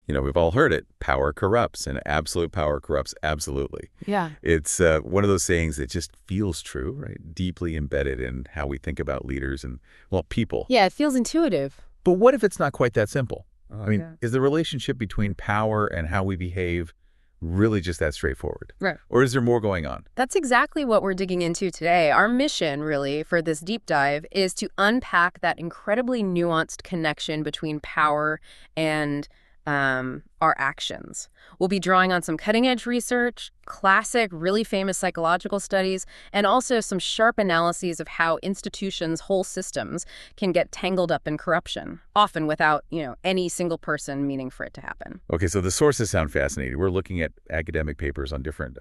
We've all heard it. Power corrupts, and absolute power corrupts absolutely. Yeah. It's one of those sayings that just feels true, right? Deeply embedded in how we think about leaders and, well, people. Yeah, it feels intuitive. But what if it's not quite that simple? Yeah. Is the relationship between power and how we behave really just that straightforward? Right. Or is there more going on? That's exactly what we're digging into today. Our mission, really, for this deep dive is to unpack that incredibly nuanced connection between power and our actions. We'll be drawing on some cutting-edge research, classic, really famous psychological studies, and also some sharp analyses of how institutions, whole systems, can get tangled up in corruption, often without, any single person meaning for it to happen. Okay, so the sources sound fascinating. We're looking at academic papers on different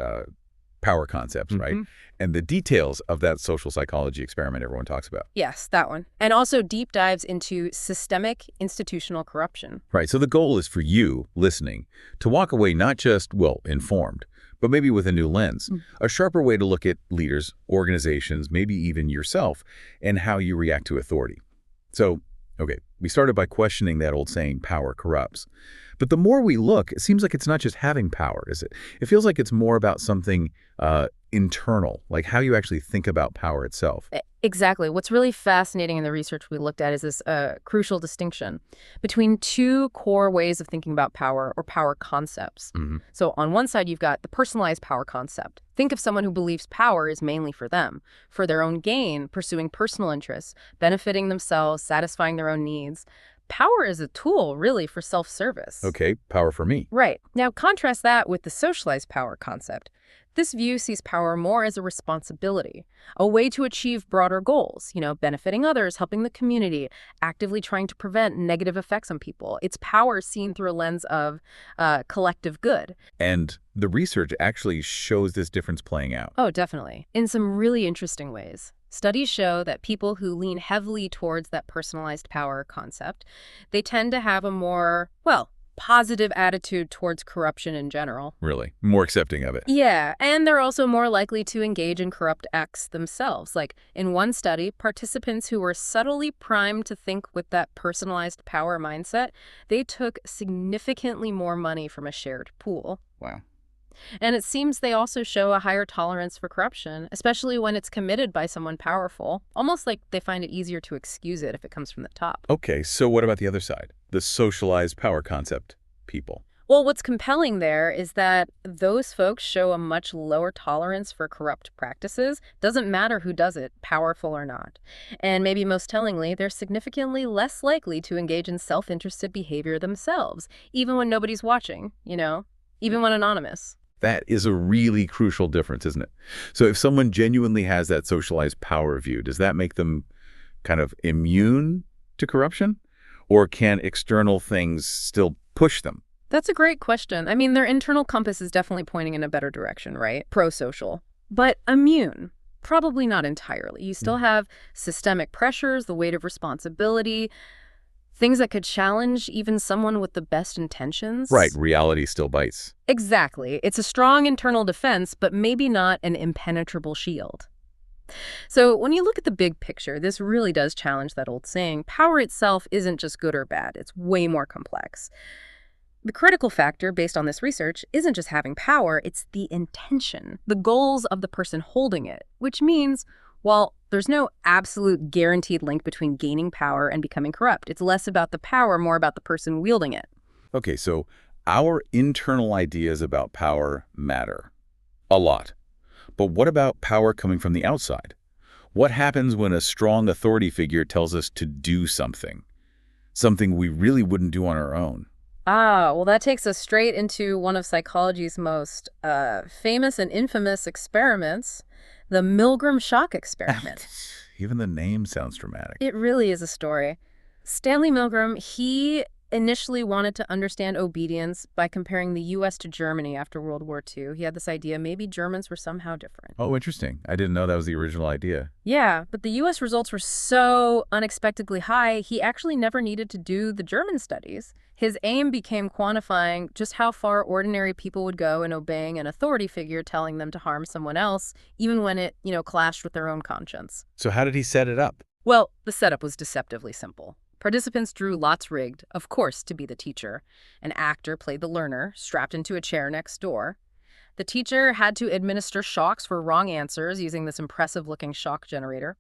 power concepts, right? And the details of that social psychology experiment everyone talks about. Yes, that one. And also deep dives into systemic institutional corruption. Right, so the goal is for you, listening, to walk away not just, informed, but maybe with a new lens, a sharper way to look at leaders, organizations, maybe even yourself, and how you react to authority. So, okay, we started by questioning that old saying, power corrupts. But the more we look, it seems like it's not just having power, is it? It feels like it's more about something internal, like how you actually think about power itself. Exactly. What's really fascinating in the research we looked at is this crucial distinction between two core ways of thinking about power, or power concepts. So on one side, you've got the personalized power concept. Think of someone who believes power is mainly for them, for their own gain, pursuing personal interests, benefiting themselves, satisfying their own needs. Power is a tool, really, for self-service. Okay, power for me. Right. Now, contrast that with the socialized power concept. This view sees power more as a responsibility, a way to achieve broader goals, benefiting others, helping the community, actively trying to prevent negative effects on people. It's power seen through a lens of collective good. And the research actually shows this difference playing out. Oh, definitely. In some really interesting ways. Studies show that people who lean heavily towards that personalized power concept, they tend to have a more, positive attitude towards corruption in general. Really? More accepting of it. Yeah, and they're also more likely to engage in corrupt acts themselves. Like, in one study, participants who were subtly primed to think with that personalized power mindset, they took significantly more money from a shared pool. Wow. And it seems they also show a higher tolerance for corruption, especially when it's committed by someone powerful, almost like they find it easier to excuse it if it comes from the top. Okay, so what about the other side? The socialized power concept people. Well, what's compelling there is that those folks show a much lower tolerance for corrupt practices. Doesn't matter who does it, powerful or not. And maybe most tellingly, they're significantly less likely to engage in self-interested behavior themselves, even when nobody's watching, even when anonymous. That is a really crucial difference, isn't it? So if someone genuinely has that socialized power view, does that make them kind of immune to corruption? Or can external things still push them? That's a great question. I mean, their internal compass is definitely pointing in a better direction, right? Pro-social. But immune? Probably not entirely. You still have systemic pressures, the weight of responsibility, things that could challenge even someone with the best intentions. Right, reality still bites. Exactly. It's a strong internal defense, but maybe not an impenetrable shield. So when you look at the big picture, this really does challenge that old saying, power itself isn't just good or bad. It's way more complex. The critical factor, based on this research, isn't just having power, it's the intention, the goals of the person holding it, which means, while there's no absolute guaranteed link between gaining power and becoming corrupt. It's less about the power, more about the person wielding it. Okay, so our internal ideas about power matter a lot. But what about power coming from the outside? What happens when a strong authority figure tells us to do something we really wouldn't do on our own? Well, that takes us straight into one of psychology's most famous and infamous experiments, the Milgram shock experiment. Even the name sounds dramatic. It really is a story. Stanley Milgram, he initially wanted to understand obedience by comparing the U.S. to Germany after World War II. He had this idea maybe Germans were somehow different. Oh, interesting. I didn't know that was the original idea. Yeah, but the U.S. results were so unexpectedly high, he actually never needed to do the German studies. His aim became quantifying just how far ordinary people would go in obeying an authority figure telling them to harm someone else, even when it, clashed with their own conscience. So how did he set it up? Well, the setup was deceptively simple. Participants drew lots rigged, of course, to be the teacher. An actor played the learner, strapped into a chair next door. The teacher had to administer shocks for wrong answers using this impressive-looking shock generator.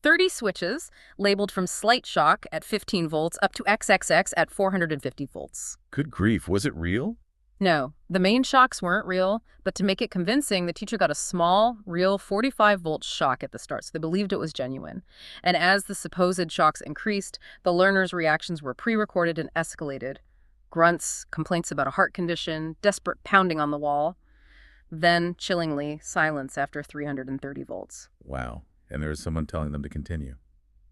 30 switches, labeled from slight shock at 15 volts up to XXX at 450 volts. Good grief, was it real? No, the main shocks weren't real, but to make it convincing, the teacher got a small, real 45-volt shock at the start, so they believed it was genuine. And as the supposed shocks increased, the learners' reactions were pre-recorded and escalated. Grunts, complaints about a heart condition, desperate pounding on the wall. Then, chillingly, silence after 330 volts. Wow. And there was someone telling them to continue.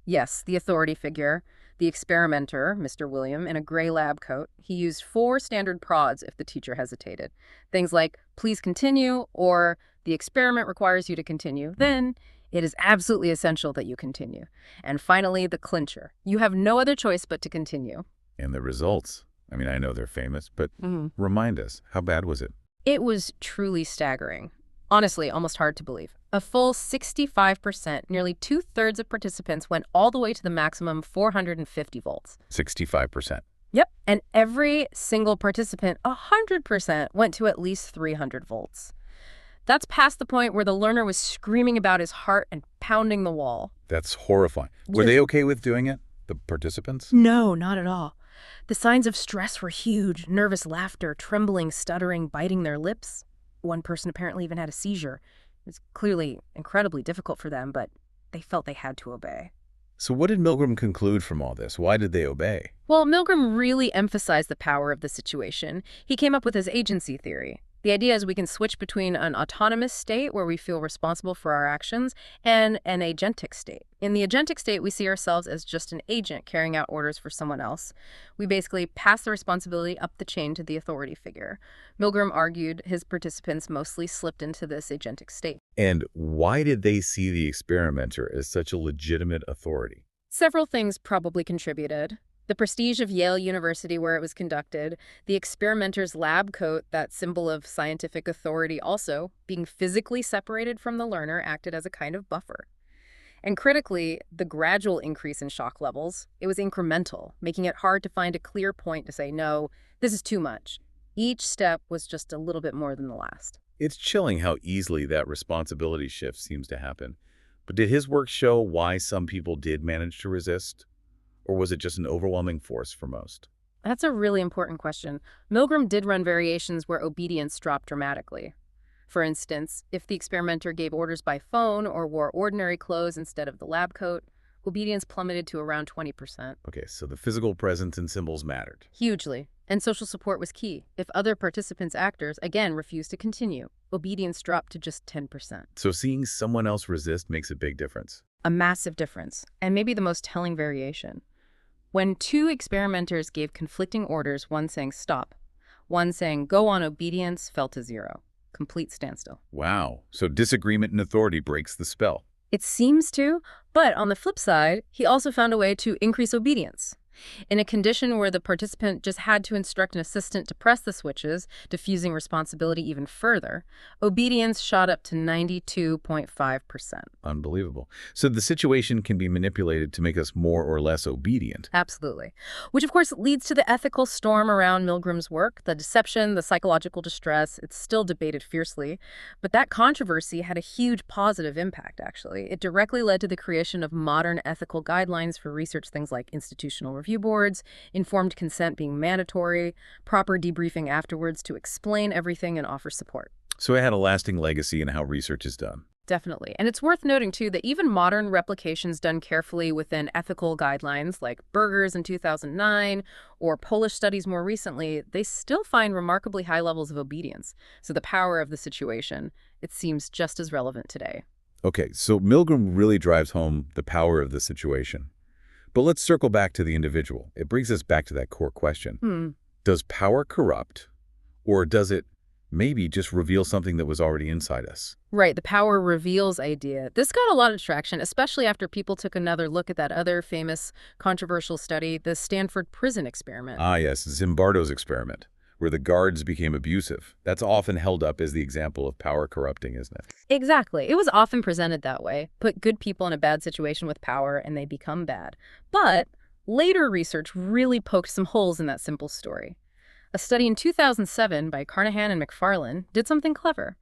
Yes, the authority figure, the experimenter, Mr. William, in a gray lab coat. He used 4 standard prods if the teacher hesitated. Things like, please continue, or the experiment requires you to continue. Then, it is absolutely essential that you continue. And finally, the clincher. You have no other choice but to continue. And the results. I mean, I know they're famous, but remind us, how bad was it? It was truly staggering. Honestly, almost hard to believe. A full 65%, nearly 2/3 of participants went all the way to the maximum 450 volts. 65%. Yep. And every single participant, 100%, went to at least 300 volts. That's past the point where the learner was screaming about his heart and pounding the wall. That's horrifying. Were they okay with doing it, the participants? No, not at all. The signs of stress were huge. Nervous laughter, trembling, stuttering, biting their lips. One person apparently even had a seizure. It was clearly incredibly difficult for them, but they felt they had to obey. So what did Milgram conclude from all this? Why did they obey? Well, Milgram really emphasized the power of the situation. He came up with his agency theory. The idea is we can switch between an autonomous state where we feel responsible for our actions and an agentic state. In the agentic state, we see ourselves as just an agent carrying out orders for someone else. We basically pass the responsibility up the chain to the authority figure. Milgram argued his participants mostly slipped into this agentic state. And why did they see the experimenter as such a legitimate authority? Several things probably contributed. The prestige of Yale University where it was conducted, the experimenter's lab coat, that symbol of scientific authority also, being physically separated from the learner, acted as a kind of buffer. And critically, the gradual increase in shock levels, it was incremental, making it hard to find a clear point to say, no, this is too much. Each step was just a little bit more than the last. It's chilling how easily that responsibility shift seems to happen. But did his work show why some people did manage to resist? Or was it just an overwhelming force for most? That's a really important question. Milgram did run variations where obedience dropped dramatically. For instance, if the experimenter gave orders by phone or wore ordinary clothes instead of the lab coat, obedience plummeted to around 20%. Okay, so the physical presence and symbols mattered. Hugely. And social support was key. If other participants' actors, again, refused to continue, obedience dropped to just 10%. So seeing someone else resist makes a big difference. A massive difference, and maybe the most telling variation. When 2 experimenters gave conflicting orders, one saying stop, one saying go on obedience, fell to 0. Complete standstill. Wow. So disagreement in authority breaks the spell. It seems to, but on the flip side, he also found a way to increase obedience. In a condition where the participant just had to instruct an assistant to press the switches, diffusing responsibility even further, obedience shot up to 92.5%. Unbelievable. So the situation can be manipulated to make us more or less obedient. Absolutely. Which, of course, leads to the ethical storm around Milgram's work, the deception, the psychological distress. It's still debated fiercely. But that controversy had a huge positive impact, actually. It directly led to the creation of modern ethical guidelines for research, things like institutional review boards, informed consent being mandatory, proper debriefing afterwards to explain everything and offer support. So it had a lasting legacy in how research is done. Definitely. And it's worth noting, too, that even modern replications done carefully within ethical guidelines like Berger's in 2009 or Polish studies more recently, they still find remarkably high levels of obedience. So the power of the situation, it seems just as relevant today. Okay, so Milgram really drives home the power of the situation. But let's circle back to the individual. It brings us back to that core question. Does power corrupt, or does it maybe just reveal something that was already inside us? Right, the power reveals idea. This got a lot of traction, especially after people took another look at that other famous controversial study, the Stanford prison experiment. Ah, yes, Zimbardo's experiment, where the guards became abusive. That's often held up as the example of power corrupting, isn't it? Exactly. It was often presented that way. Put good people in a bad situation with power and they become bad. But Later research really poked some holes in that simple story. A study in 2007 by Carnahan and McFarlane did something clever.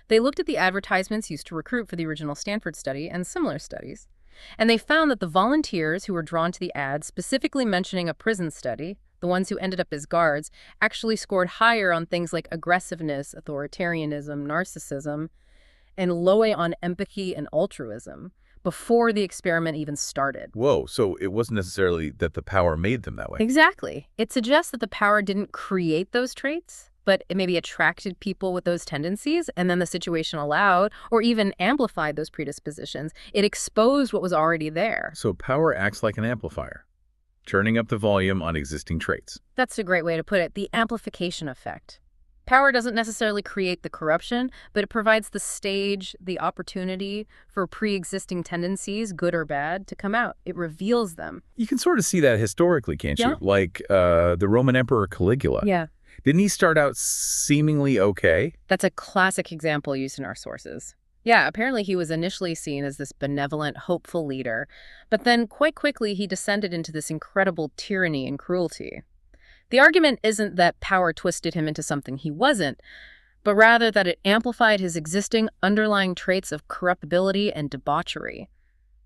They looked at the advertisements used to recruit for the original Stanford study and similar studies, and they found that the volunteers who were drawn to the ads specifically mentioning a prison study, the ones who ended up as guards, actually scored higher on things like aggressiveness, authoritarianism, narcissism, and low on empathy and altruism before the experiment even started. Whoa, so it wasn't necessarily that the power made them that way. Exactly. It suggests that the power didn't create those traits, but it maybe attracted people with those tendencies, and then the situation allowed or even amplified those predispositions. It exposed what was already there. So power acts like an amplifier, turning up the volume on existing traits. That's a great way to put it, the amplification effect. Power doesn't necessarily create the corruption, but it provides the stage, the opportunity for pre-existing tendencies, good or bad, to come out. It reveals them. You can sort of see that historically, can't Yeah. you? Like the Roman Emperor Caligula. Yeah. Didn't he start out seemingly okay? That's a classic example used in our sources. Yeah, apparently he was initially seen as this benevolent, hopeful leader, but then quite quickly he descended into this incredible tyranny and cruelty. The argument isn't that power twisted him into something he wasn't, but rather that it amplified his existing underlying traits of corruptibility and debauchery.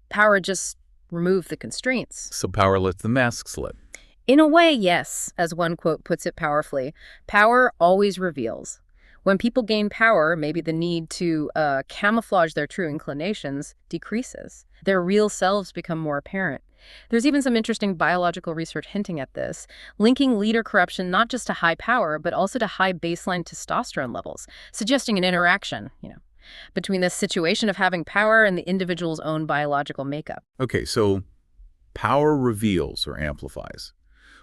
Power just removed the constraints. So power lets the mask slip. In a way, yes, as one quote puts it powerfully, power always reveals. When people gain power, maybe the need to camouflage their true inclinations decreases. Their real selves become more apparent. There's even some interesting biological research hinting at this, linking leader corruption not just to high power, but also to high baseline testosterone levels, suggesting an interaction, between the situation of having power and the individual's own biological makeup. Okay, so power reveals or amplifies.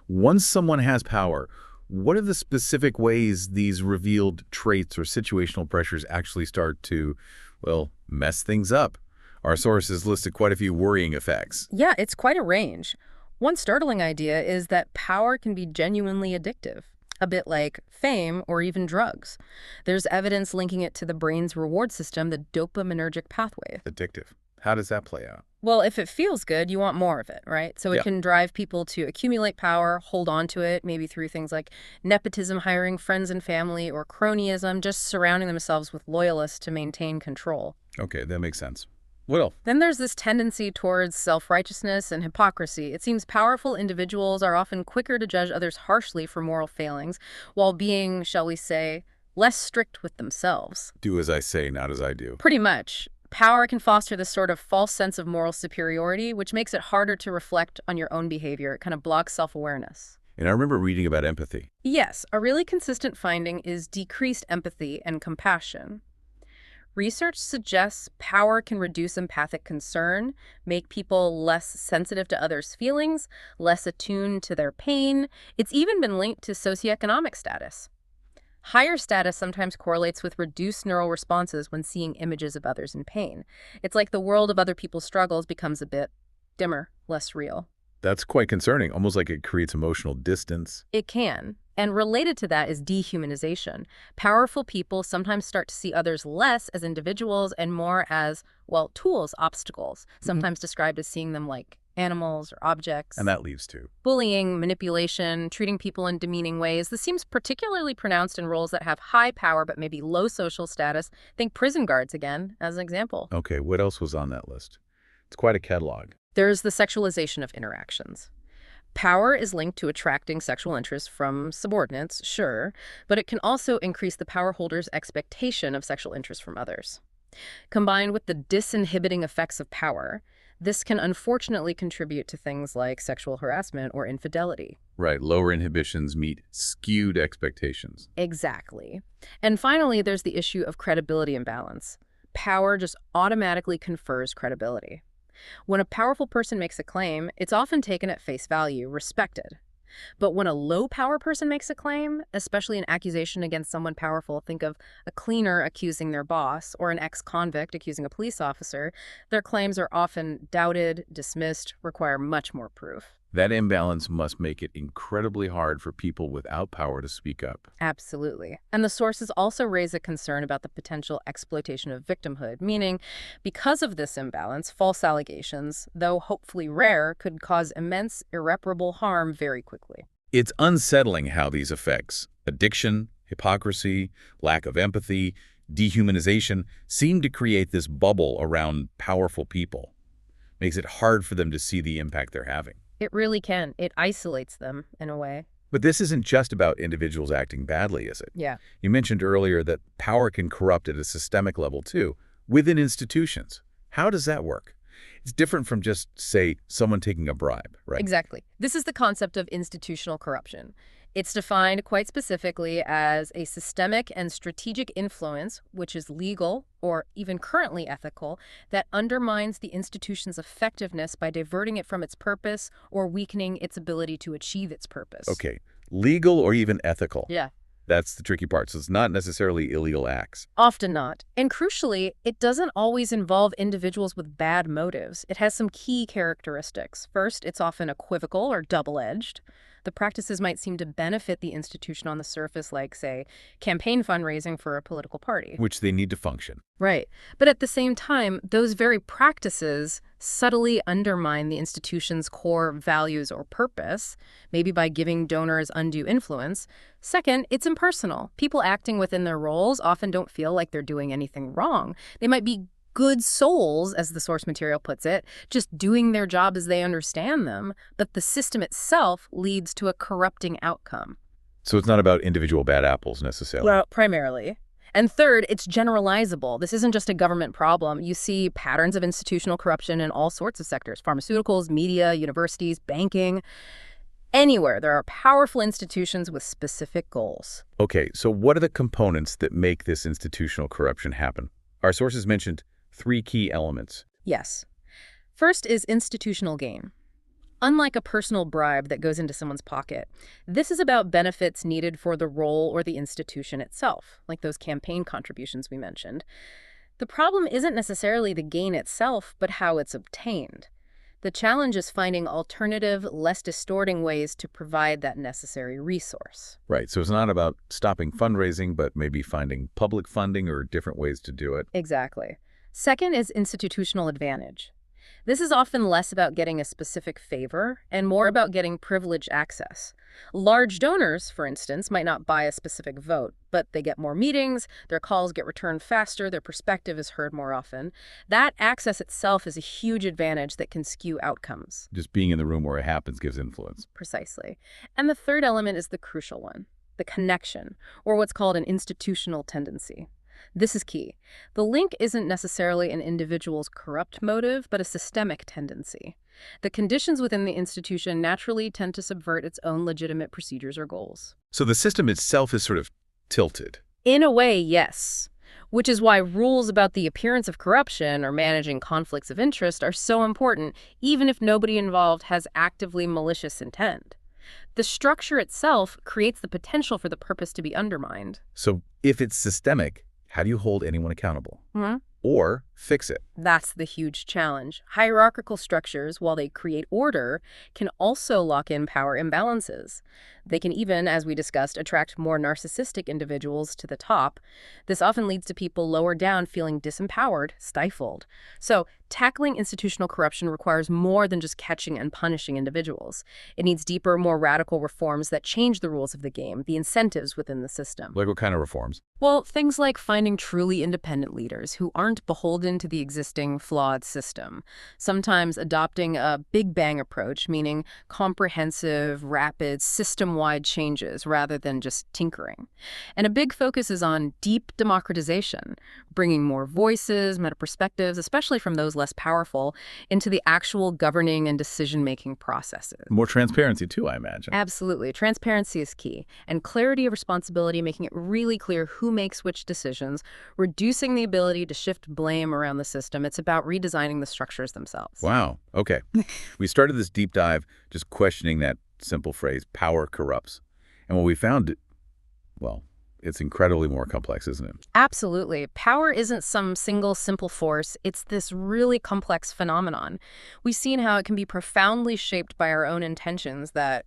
Once someone has power, what are the specific ways these revealed traits or situational pressures actually start to, well, mess things up? Our sources listed quite a few worrying effects. Yeah, it's quite a range. One startling idea is that power can be genuinely addictive, a bit like fame or even drugs. There's evidence linking it to the brain's reward system, the dopaminergic pathway. Addictive. How does that play out? Well, if it feels good, you want more of it, right? So it can drive people to accumulate power, hold on to it, maybe through things like nepotism, hiring friends and family, or cronyism, just surrounding themselves with loyalists to maintain control. Okay, that makes sense. What else? Then there's this tendency towards self-righteousness and hypocrisy. It seems powerful individuals are often quicker to judge others harshly for moral failings, while being, shall we say, less strict with themselves. Do as I say, not as I do. Pretty much. Power can foster this sort of false sense of moral superiority, which makes it harder to reflect on your own behavior. It kind of blocks self-awareness. And I remember reading about empathy. Yes, a really consistent finding is decreased empathy and compassion. Research suggests power can reduce empathic concern, make people less sensitive to others' feelings, less attuned to their pain. It's even been linked to socioeconomic status. Higher status sometimes correlates with reduced neural responses when seeing images of others in pain. It's like the world of other people's struggles becomes a bit dimmer, less real. That's quite concerning, almost like it creates emotional distance. It can. And related to that is dehumanization. Powerful people sometimes start to see others less as individuals and more as, well, tools, obstacles, sometimes described as seeing them like animals or objects. And that leads to bullying, manipulation, treating people in demeaning ways. This seems particularly pronounced in roles that have high power but maybe low social status. Think prison guards again, as an example. Okay, what else was on that list? It's quite a catalog. There's the sexualization of interactions. Power is linked to attracting sexual interest from subordinates, sure, but it can also increase the power holder's expectation of sexual interest from others. Combined with the disinhibiting effects of power, this can unfortunately contribute to things like sexual harassment or infidelity. Right, lower inhibitions meet skewed expectations. Exactly. And finally, there's the issue of credibility imbalance. Power just automatically confers credibility. When a powerful person makes a claim, it's often taken at face value, respected. But when a low-power person makes a claim, especially an accusation against someone powerful, think of a cleaner accusing their boss or an ex-convict accusing a police officer, their claims are often doubted, dismissed, require much more proof. That imbalance must make it incredibly hard for people without power to speak up. Absolutely. And the sources also raise a concern about the potential exploitation of victimhood, meaning because of this imbalance, false allegations, though hopefully rare, could cause immense, irreparable harm very quickly. It's unsettling how these effects, addiction, hypocrisy, lack of empathy, dehumanization, seem to create this bubble around powerful people. Makes it hard for them to see the impact they're having. It really can. It isolates them in a way. But this isn't just about individuals acting badly, is it? Yeah. You mentioned earlier that power can corrupt at a systemic level too, within institutions. How does that work? It's different from just, say, someone taking a bribe, right? Exactly. This is the concept of institutional corruption. It's defined quite specifically as a systemic and strategic influence, which is legal or even currently ethical, that undermines the institution's effectiveness by diverting it from its purpose or weakening its ability to achieve its purpose. Okay, legal or even ethical. Yeah. That's the tricky part. So it's not necessarily illegal acts. Often not. And crucially, it doesn't always involve individuals with bad motives. It has some key characteristics. First, it's often equivocal or double-edged. The practices might seem to benefit the institution on the surface, like, say, campaign fundraising for a political party. Which they need to function. Right. But at the same time, those very practices subtly undermine the institution's core values or purpose, maybe by giving donors undue influence. Second, it's impersonal. People acting within their roles often don't feel like they're doing anything wrong. They might be good souls, as the source material puts it, just doing their job as they understand them, but the system itself leads to a corrupting outcome. So it's not about individual bad apples necessarily. Well, primarily. And third, it's generalizable. This isn't just a government problem. You see patterns of institutional corruption in all sorts of sectors: pharmaceuticals, media, universities, banking. Anywhere there are powerful institutions with specific goals. Okay, so what are the components that make this institutional corruption happen? Our sources mentioned 3 key elements. Yes. First is institutional gain. Unlike a personal bribe that goes into someone's pocket, this is about benefits needed for the role or the institution itself, like those campaign contributions we mentioned. The problem isn't necessarily the gain itself, but how it's obtained. The challenge is finding alternative, less distorting ways to provide that necessary resource. Right, so it's not about stopping fundraising, but maybe finding public funding or different ways to do it. Exactly. Second is institutional advantage. This is often less about getting a specific favor and more about getting privileged access. Large donors, for instance, might not buy a specific vote, but they get more meetings, their calls get returned faster, their perspective is heard more often. That access itself is a huge advantage that can skew outcomes. Just being in the room where it happens gives influence. Precisely. And the third element is the crucial one, the connection, or what's called an institutional tendency. This is key. The link isn't necessarily an individual's corrupt motive, but a systemic tendency. The conditions within the institution naturally tend to subvert its own legitimate procedures or goals. So the system itself is sort of tilted. In a way, yes. Which is why rules about the appearance of corruption or managing conflicts of interest are so important, even if nobody involved has actively malicious intent. The structure itself creates the potential for the purpose to be undermined. So if it's systemic, how do you hold anyone accountable? Mm-hmm. Or fix it? That's the huge challenge. Hierarchical structures, while they create order, can also lock in power imbalances. They can even, as we discussed, attract more narcissistic individuals to the top. This often leads to people lower down feeling disempowered, stifled. So, tackling institutional corruption requires more than just catching and punishing individuals. It needs deeper, more radical reforms that change the rules of the game, the incentives within the system. Like what kind of reforms? Well, things like finding truly independent leaders who aren't beholden to the existing flawed system. Sometimes adopting a Big Bang approach, meaning comprehensive, rapid, system-wide changes rather than just tinkering. And a big focus is on deep democratization, bringing more voices, meta-perspectives, especially from those less powerful, into the actual governing and decision-making processes. More transparency too, I imagine. Absolutely. Transparency is key. And clarity of responsibility, making it really clear who makes which decisions, reducing the ability to shift blame around the system. It's about redesigning the structures themselves. Wow. Okay. We started this deep dive just questioning that simple phrase, power corrupts. And what we found, well, it's incredibly more complex, isn't it? Absolutely. Power isn't some single simple force. It's this really complex phenomenon. We've seen how it can be profoundly shaped by our own intentions, that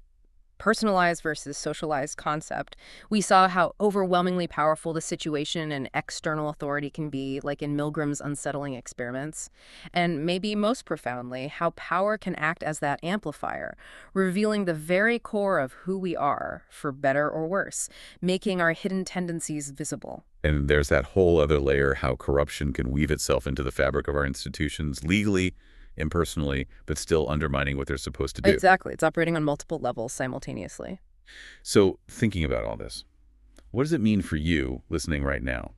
personalized versus socialized concept. We saw how overwhelmingly powerful the situation and external authority can be, like in Milgram's unsettling experiments. And maybe most profoundly, how power can act as that amplifier, revealing the very core of who we are, for better or worse, making our hidden tendencies visible. And there's that whole other layer, how corruption can weave itself into the fabric of our institutions legally, impersonally, but still undermining what they're supposed to do. Exactly. It's operating on multiple levels simultaneously. So thinking about all this, what does it mean for you listening right now?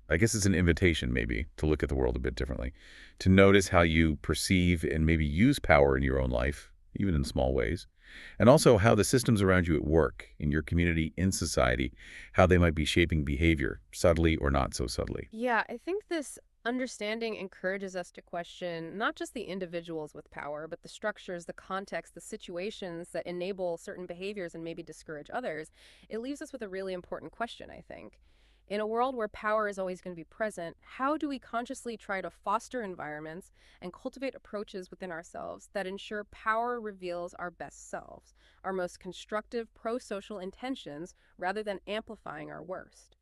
I guess it's an invitation maybe to look at the world a bit differently, to notice how you perceive and maybe use power in your own life, even in small ways, and also how the systems around you at work, in your community, in society, how they might be shaping behavior, subtly or not so subtly. Yeah, I think this understanding encourages us to question not just the individuals with power, but the structures, the context, the situations that enable certain behaviors and maybe discourage others. It leaves us with a really important question, I think. In a world where power is always going to be present, how do we consciously try to foster environments and cultivate approaches within ourselves that ensure power reveals our best selves, our most constructive pro-social intentions, rather than amplifying our worst?